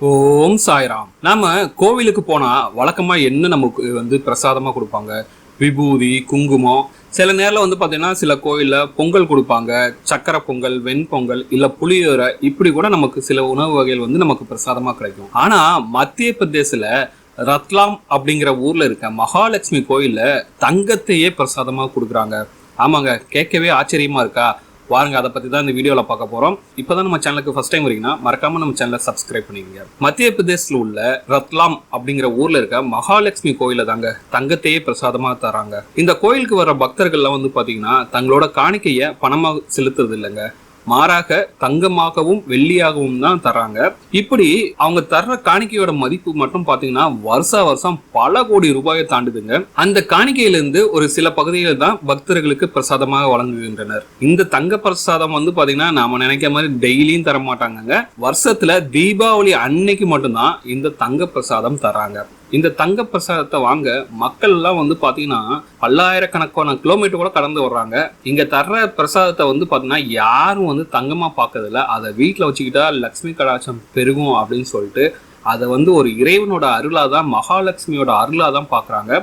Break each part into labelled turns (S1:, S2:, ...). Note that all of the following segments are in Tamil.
S1: ஓம் சாய்ராம். நாம கோவிலுக்கு போனா வழக்கமா என்ன நமக்கு பிரசாதமா கொடுப்பாங்க? விபூதி, குங்குமம். சில நேரம் பாத்தீங்கன்னா சில கோயில்ல பொங்கல் கொடுப்பாங்க. சக்கரை பொங்கல், வெண்பொங்கல், இல்ல புளியோரை, இப்படி கூட நமக்கு சில உணவு வகைகள் நமக்கு பிரசாதமா கிடைக்கும். ஆனா மத்திய பிரதேசல ரத்லாம் அப்படிங்கிற ஊர்ல இருக்க மகாலட்சுமி கோயில்ல தங்கத்தையே பிரசாதமா கொடுக்குறாங்க. ஆமாங்க, கேட்கவே ஆச்சரியமா இருக்கா? வாருங்க, அதை பத்தி தான் இந்த வீடியோல பார்க்க போறோம். இப்பதான் நம்ம சேனலுக்கு ஃபர்ஸ்ட் டைம் வரீங்கன்னா மறக்காம நம்ம சேனலை சப்ஸ்கிரைப் பண்ணிக்கங்க. மத்திய பிரதேசல உள்ள ரத்லாம் அப்படிங்கிற ஊர்ல இருக்க மகாலட்சுமி கோயில தாங்க தங்கத்தையே பிரசாதமா தராங்க. இந்த கோயிலுக்கு வர பக்தர்கள்லாம் பாத்தீங்கன்னா தங்களோட காணிக்கைய பணமா செலுத்துறது இல்லைங்க, மாறாக தங்கமாகவும் வெள்ளியாகவும் தான் தராங்க. இப்படி அவங்க தர்ற காணிக்கையோட மதிப்பு மட்டும் பாத்தீங்கன்னா வருஷம் பல கோடி ரூபாயை தாண்டுதுங்க. அந்த காணிக்கையிலிருந்து ஒரு சில பகுதிகள் தான் பக்தர்களுக்கு பிரசாதமாக வழங்குகின்றனர். இந்த தங்க பிரசாதம் பாத்தீங்கன்னா நாம நினைக்கிற மாதிரி டெய்லியும் தர மாட்டாங்க. வருஷத்துல தீபாவளி அன்னைக்கு மட்டும்தான் இந்த தங்க பிரசாதம் தராங்க. இந்த தங்க பிரசாதத்தை வாங்க மக்கள் எல்லாம் பாத்தீங்கன்னா பல்லாயிரக்கணக்கான கிலோமீட்டர் கூட கடந்து வர்றாங்க. இங்க தர்ற பிரசாதத்தை பாத்தீங்கன்னா யாரும் தங்கமா பாக்குறதில்ல. அதை வீட்டுல வச்சுக்கிட்டா லட்சுமி கடாட்சம் பெருகும் அப்படின்னு சொல்லிட்டு அதை ஒரு இறைவனோட அருளாதான், மகாலட்சுமியோட அருளாதான் பாக்குறாங்க.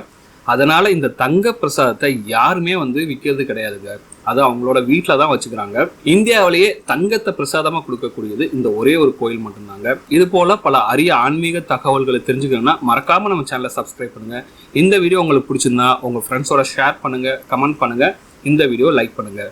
S1: அதனால இந்த தங்க பிரசாதத்தை யாருமே விற்கிறது கிடையாதுங்க. அது அவங்களோட வீட்டில தான் வச்சுக்கிறாங்க. இந்தியாவிலேயே தங்கத்தை பிரசாதமா கொடுக்கக்கூடியது இந்த ஒரே ஒரு கோயில் மட்டும்தாங்க. இது போல பல அரிய ஆன்மீக தகவல்களை தெரிஞ்சுக்கணும்னா மறக்காம நம்ம சேனலை சப்ஸ்கிரைப் பண்ணுங்க. இந்த வீடியோ உங்களுக்கு பிடிச்சிருந்தா உங்க ஃப்ரெண்ட்ஸோட ஷேர் பண்ணுங்க, கமெண்ட் பண்ணுங்க, இந்த வீடியோ லைக் பண்ணுங்க.